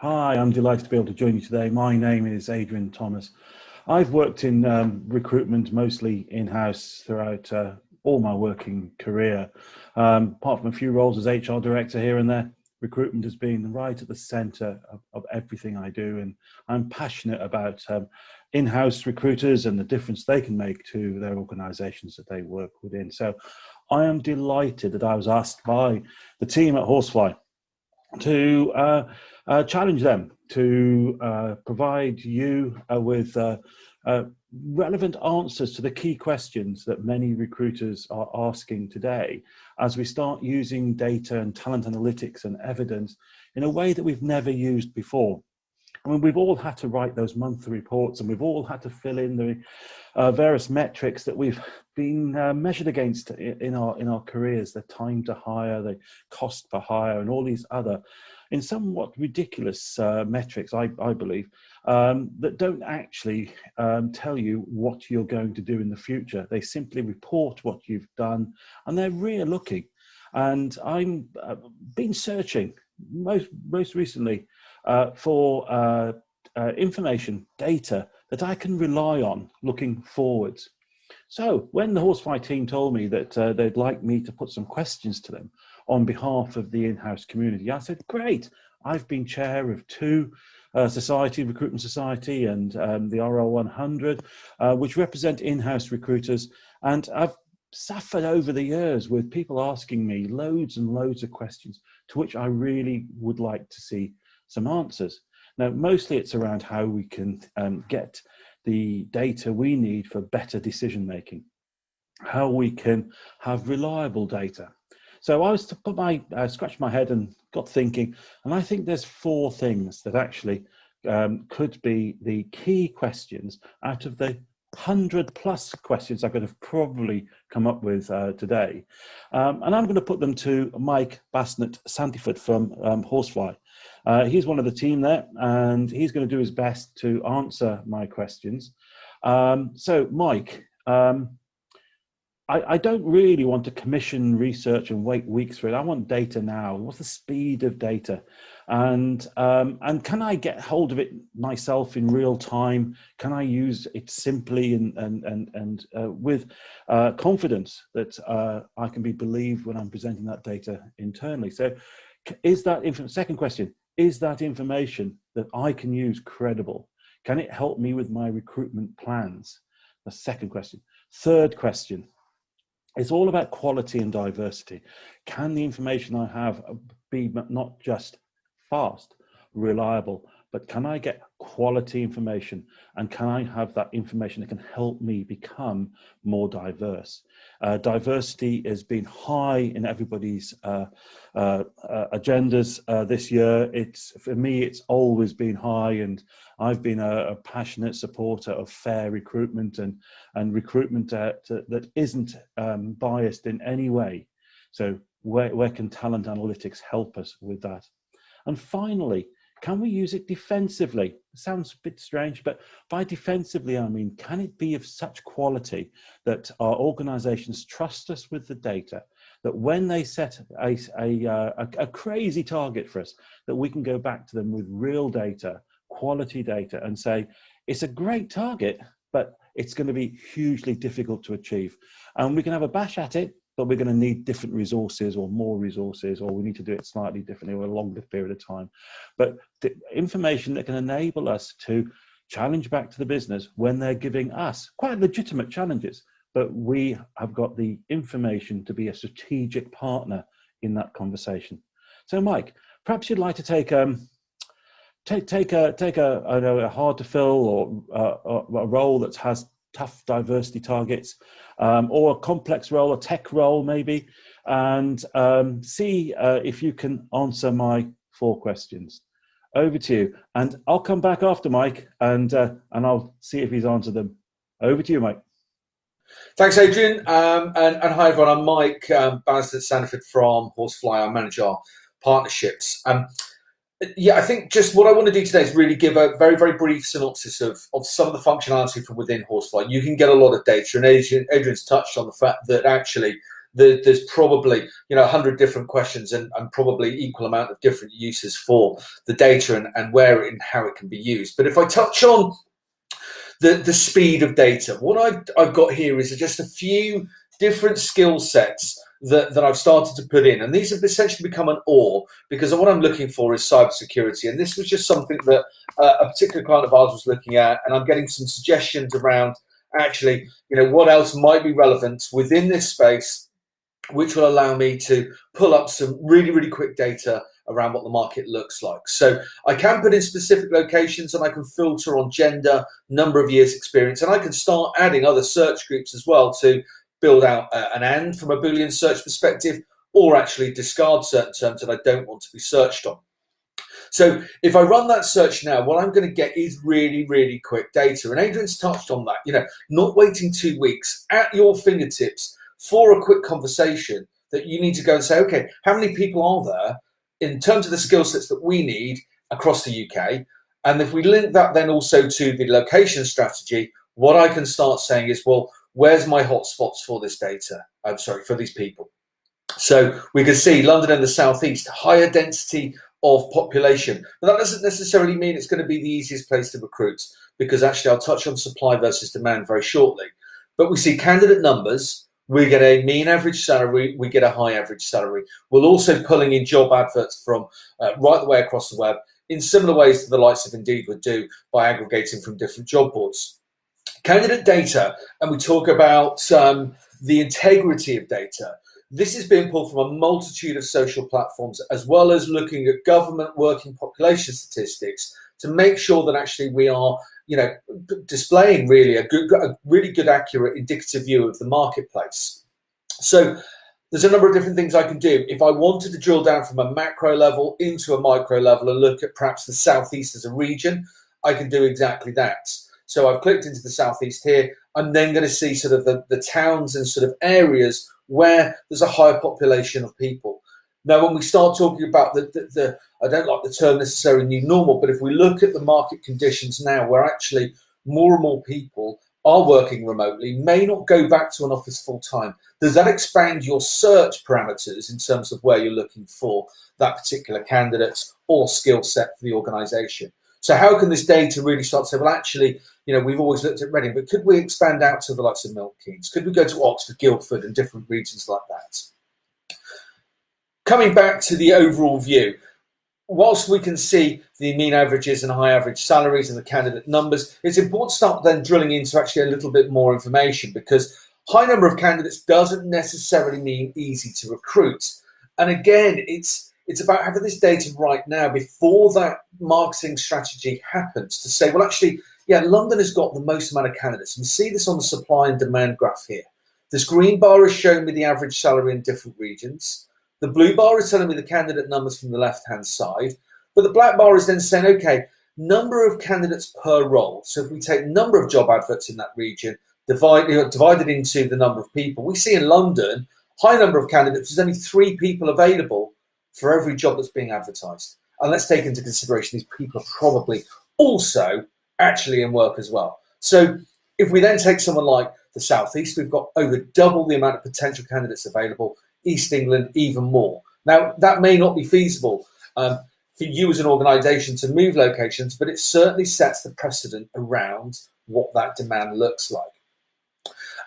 Hi, I'm delighted to be able to join you today. My name is Adrian Thomas. I've worked in recruitment, mostly in-house, throughout all my working career. Apart from a few roles as HR director here and there, recruitment has been right at the centre of everything I do, and I'm passionate about in-house recruiters and the difference they can make to their organisations that they work within. So I am delighted that I was asked by the team at Horsefly to challenge them to provide you with relevant answers to the key questions that many recruiters are asking today as we start using data and talent analytics and evidence in a way that we've never used before. I mean, we've all had to write those monthly reports, and we've all had to fill in the various metrics that we've been measured against in our careers, the time to hire, the cost per hire, and all these other, in somewhat ridiculous metrics, I believe, that don't actually tell you what you're going to do in the future. They simply report what you've done, and they're rear looking. And I'm been searching most recently for information, data that I can rely on looking forwards. So when the Horsefly team told me that they'd like me to put some questions to them on behalf of the in-house community, I said, great. I've been chair of two recruitment society and the RL100, which represent in-house recruiters. And I've suffered over the years with people asking me loads and loads of questions to which I really would like to see some answers. Now, mostly it's around how we can get the data we need for better decision making, how we can have reliable data. So I was to put scratched my head and got thinking, and I think there's four things that actually could be the key questions out of the 100+ questions I could have probably come up with today. And I'm going to put them to Mike Sandiford from Horsefly. He's one of the team there, and he's going to do his best to answer my questions. So Mike, I don't really want to commission research and wait weeks for it. I want data now. What's the speed of data? And can I get hold of it myself in real time? Can I use it simply and with confidence that I can be believed when I'm presenting that data internally? So is that, second question, is that information that I can use credible? Can it help me with my recruitment plans? The second question. Third question. It's all about quality and diversity. Can the information I have be not just fast, reliable, but can I get quality information, and can I have that information that can help me become more diverse? Diversity has been high in everybody's agendas this year. For me, it's always been high, and I've been a passionate supporter of fair recruitment and recruitment that isn't biased in any way. So where can talent analytics help us with that? And finally, can we use it defensively? It sounds a bit strange, but by defensively, I mean, can it be of such quality that our organizations trust us with the data, that when they set a crazy target for us, that we can go back to them with real data, quality data, and say, it's a great target, but it's going to be hugely difficult to achieve. And we can have a bash at it, but we're going to need different resources or more resources, or we need to do it slightly differently over a longer period of time. But the information that can enable us to challenge back to the business when they're giving us quite legitimate challenges, but we have got the information to be a strategic partner in that conversation. So Mike, perhaps you'd like to take a hard to fill or a role that has tough diversity targets, or a complex role, a tech role maybe, and see if you can answer my 4 questions. Over to you, and I'll come back after Mike, and I'll see if he's answered them. Over to you, Mike. Thanks, Adrian, and hi everyone. I'm Mike Sandiford from Horsefly. I manage our partnerships. Yeah, I think just what I want to do today is really give a very, very brief synopsis of some of the functionality from within Horsefly. You can get a lot of data, and Adrian's touched on the fact that actually there's probably 100 different questions and probably equal amount of different uses for the data and where and how it can be used. But if I touch on the speed of data, what I've got here is just a few different skill sets that I've started to put in, and these have essentially become an OR, because what I'm looking for is cybersecurity. And this was just something that a particular client of ours was looking at, and I'm getting some suggestions around actually, what else might be relevant within this space, which will allow me to pull up some really, really quick data around what the market looks like. So I can put in specific locations, and I can filter on gender, number of years experience, and I can start adding other search groups as well to build out an AND from a Boolean search perspective, or actually discard certain terms that I don't want to be searched on. So if I run that search now, what I'm going to get is really, really quick data. And Adrian's touched on that, not waiting 2 weeks, at your fingertips for a quick conversation that you need to go and say, okay, how many people are there in terms of the skill sets that we need across the UK? And if we link that then also to the location strategy, what I can start saying is, well, where's my hotspots for this data? For these people. So we can see London and the Southeast, higher density of population. But that doesn't necessarily mean it's going to be the easiest place to recruit, because actually I'll touch on supply versus demand very shortly. But we see candidate numbers, we get a mean average salary, we get a high average salary. We're also pulling in job adverts from right the way across the web in similar ways to the likes of Indeed would do by aggregating from different job boards. Candidate data, and we talk about the integrity of data. This is being pulled from a multitude of social platforms, as well as looking at government working population statistics to make sure that actually we are, displaying really a really good, accurate, indicative view of the marketplace. So there's a number of different things I can do. If I wanted to drill down from a macro level into a micro level and look at perhaps the Southeast as a region, I can do exactly that. So I've clicked into the Southeast here. I'm then going to see sort of the towns and sort of areas where there's a higher population of people. Now, when we start talking about the I don't like the term necessarily new normal, but if we look at the market conditions now, where actually more and more people are working remotely, may not go back to an office full time, does that expand your search parameters in terms of where you're looking for that particular candidate or skill set for the organisation? So how can this data really start to say, well, actually, we've always looked at Reading, but could we expand out to the likes of Milton Keynes? Could we go to Oxford, Guildford, and different regions like that? Coming back to the overall view, whilst we can see the mean averages and high average salaries and the candidate numbers, it's important to start then drilling into actually a little bit more information, because high number of candidates doesn't necessarily mean easy to recruit. And again, it's about having this data right now before that marketing strategy happens to say, well, actually, yeah, London has got the most amount of candidates. And we see this on the supply and demand graph here. This green bar is showing me the average salary in different regions. The blue bar is telling me the candidate numbers from the left-hand side. But the black bar is then saying, okay, number of candidates per role. So if we take number of job adverts in that region, divided into the number of people, we see in London, high number of candidates, there's only 3 people available for every job that's being advertised. And let's take into consideration these people are probably also actually in work as well. So if we then take someone like the Southeast, we've got over double the amount of potential candidates available. East England, even more. Now, that may not be feasible for you as an organisation to move locations, but it certainly sets the precedent around what that demand looks like.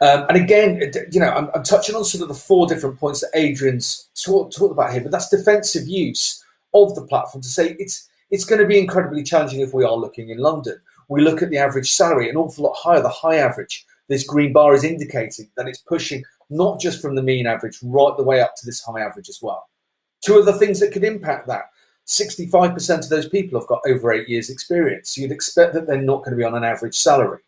And again, I'm touching on sort of the 4 different points that Adrian's talked about here, but that's defensive use of the platform to say it's going to be incredibly challenging if we are looking in London. We look at the average salary, an awful lot higher, the high average. This green bar is indicating that it's pushing not just from the mean average right the way up to this high average as well. 2 other things that could impact that. 65% of those people have got over 8 years experience. So you'd expect that they're not going to be on an average salary.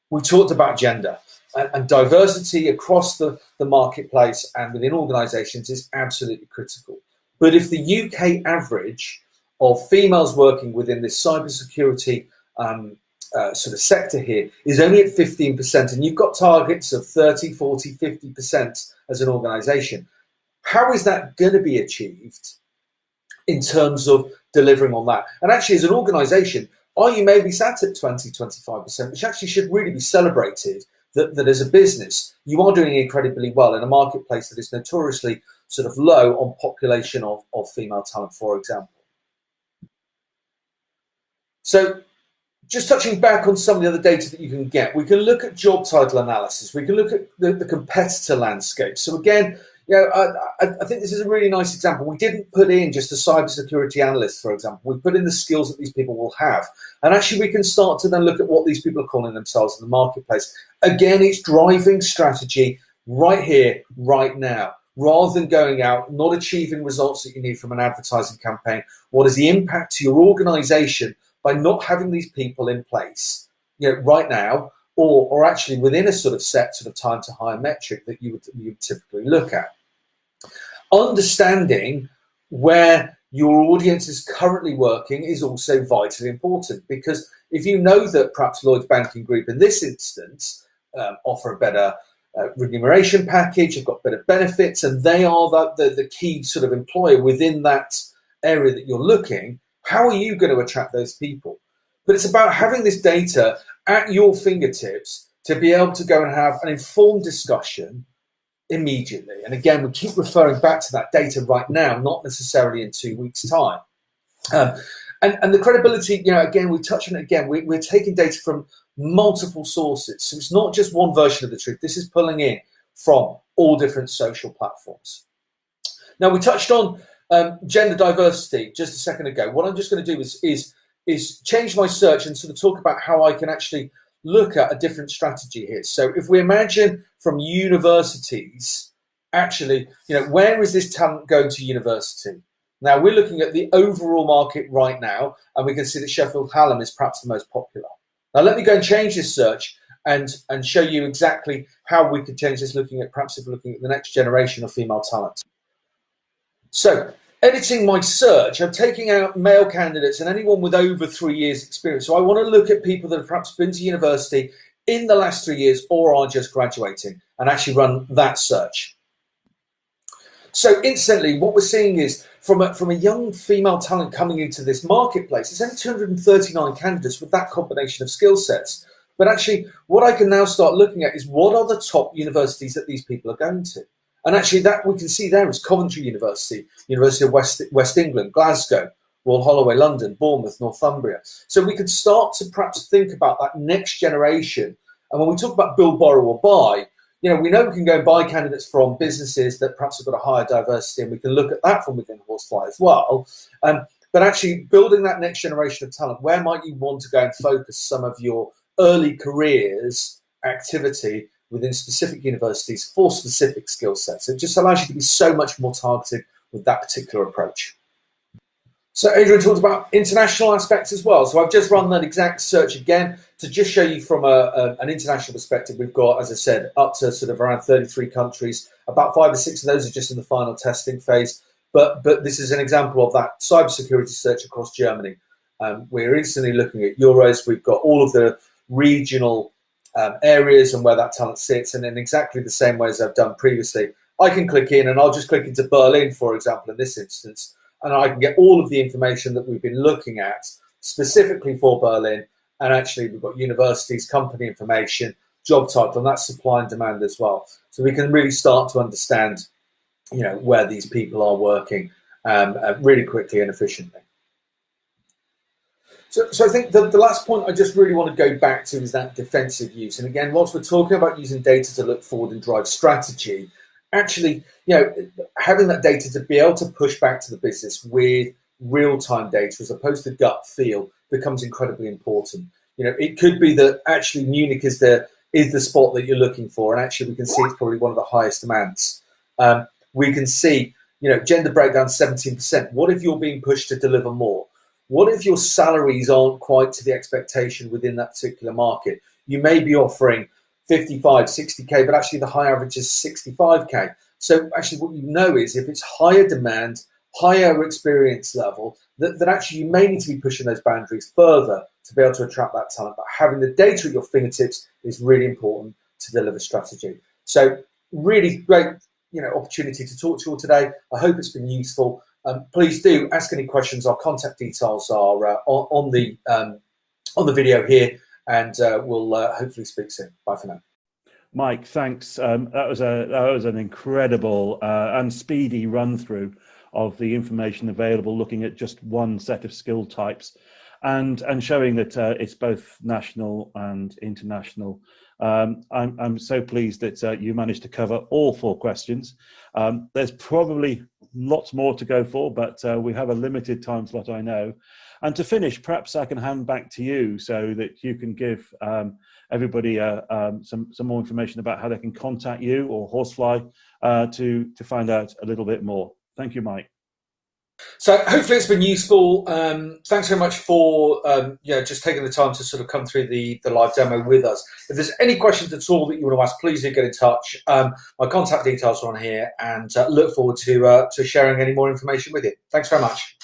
We talked about gender. And diversity across the marketplace and within organisations is absolutely critical. But if the UK average of females working within this cybersecurity sort of sector here is only at 15%, and you've got targets of 30, 40, 50% as an organisation, how is that going to be achieved in terms of delivering on that? And actually, as an organisation, are you maybe sat at 20, 25%, which actually should really be celebrated that as a business, you are doing incredibly well in a marketplace that is notoriously sort of low on population of female talent, for example. So just touching back on some of the other data that you can get, we can look at job title analysis. We can look at the competitor landscape. So again, I think this is a really nice example. We didn't put in just a cybersecurity analyst, for example. We put in the skills that these people will have. And actually, we can start to then look at what these people are calling themselves in the marketplace. Again, it's driving strategy right here, right now, rather than going out, not achieving results that you need from an advertising campaign. What is the impact to your organization by not having these people in place, right now, or actually within a sort of set sort of time to hire metric that you would typically look at. Understanding where your audience is currently working is also vitally important, because if you know that perhaps Lloyds Banking Group in this instance offer a better remuneration package, have got better benefits, and they are the key sort of employer within that area that you're looking, how are you going to attract those people? But it's about having this data at your fingertips to be able to go and have an informed discussion immediately. And again, we keep referring back to that data right now, not necessarily in 2 weeks' time. And the credibility, again, we touch on it again. We're taking data from multiple sources. So it's not just one version of the truth. This is pulling in from all different social platforms. Now, we touched on gender diversity just a second ago. What I'm just going to do is change my search and sort of talk about how I can actually look at a different strategy here. So if we imagine from universities, actually, where is this talent going to university? Now, we're looking at the overall market right now, and we can see that Sheffield Hallam is perhaps the most popular. Now, let me go and change this search and show you exactly how we could change this, looking at perhaps if we're looking at the next generation of female talent. So, editing my search, I'm taking out male candidates and anyone with over 3 years experience. So I want to look at people that have perhaps been to university in the last 3 years or are just graduating, and actually run that search. So instantly, what we're seeing is from a young female talent coming into this marketplace, it's only 239 candidates with that combination of skill sets. But actually, what I can now start looking at is what are the top universities that these people are going to. And actually that we can see there is Coventry University, University of West England, Glasgow, Royal Holloway, London, Bournemouth, Northumbria. So we could start to perhaps think about that next generation. And when we talk about build, borrow or buy, we know we can go and buy candidates from businesses that perhaps have got a higher diversity, and we can look at that from within Horsefly as well. But actually building that next generation of talent, where might you want to go and focus some of your early careers activity within specific universities for specific skill sets? It just allows you to be so much more targeted with that particular approach. So Adrian talked about international aspects as well. So I've just run that exact search again to just show you from an international perspective. We've got, as I said, up to sort of around 33 countries. About 5 or 6 of those are just in the final testing phase. But this is an example of that cybersecurity search across Germany. We're instantly looking at euros. We've got all of the regional areas and where that talent sits, and in exactly the same way as I've done previously, I can click in and I'll just click into Berlin, for example, in this instance, and I can get all of the information that we've been looking at specifically for Berlin. And actually we've got universities, company information, job title, and that's supply and demand as well. So we can really start to understand, where these people are working really quickly and efficiently. So I think the last point I just really want to go back to is that defensive use. And again, whilst we're talking about using data to look forward and drive strategy, actually, having that data to be able to push back to the business with real-time data as opposed to gut feel becomes incredibly important. It could be that actually Munich is the spot that you're looking for, and actually we can see it's probably one of the highest demands. We can see, gender breakdown 17%. What if you're being pushed to deliver more? What if your salaries aren't quite to the expectation within that particular market? You may be offering 55, 60K, but actually the high average is 65K. So actually what you know is if it's higher demand, higher experience level, that actually you may need to be pushing those boundaries further to be able to attract that talent. But having the data at your fingertips is really important to deliver strategy. So really great, opportunity to talk to you all today. I hope it's been useful. Please do ask any questions. Our contact details are on the video here, and we'll hopefully speak soon. Bye for now. Mike, thanks. That was an incredible and speedy run through of the information available, looking at just one set of skill types, and showing that it's both national and international. I'm so pleased that you managed to cover all 4 questions. There's probably lots more to go for, but we have a limited time slot, I know. And to finish, perhaps I can hand back to you so that you can give everybody some more information about how they can contact you or Horsefly to find out a little bit more. Thank you, Mike. So hopefully it's been useful. Thanks very much for just taking the time to sort of come through the live demo with us. If there's any questions at all that you want to ask, please do get in touch. My contact details are on here, and look forward to sharing any more information with you. Thanks very much.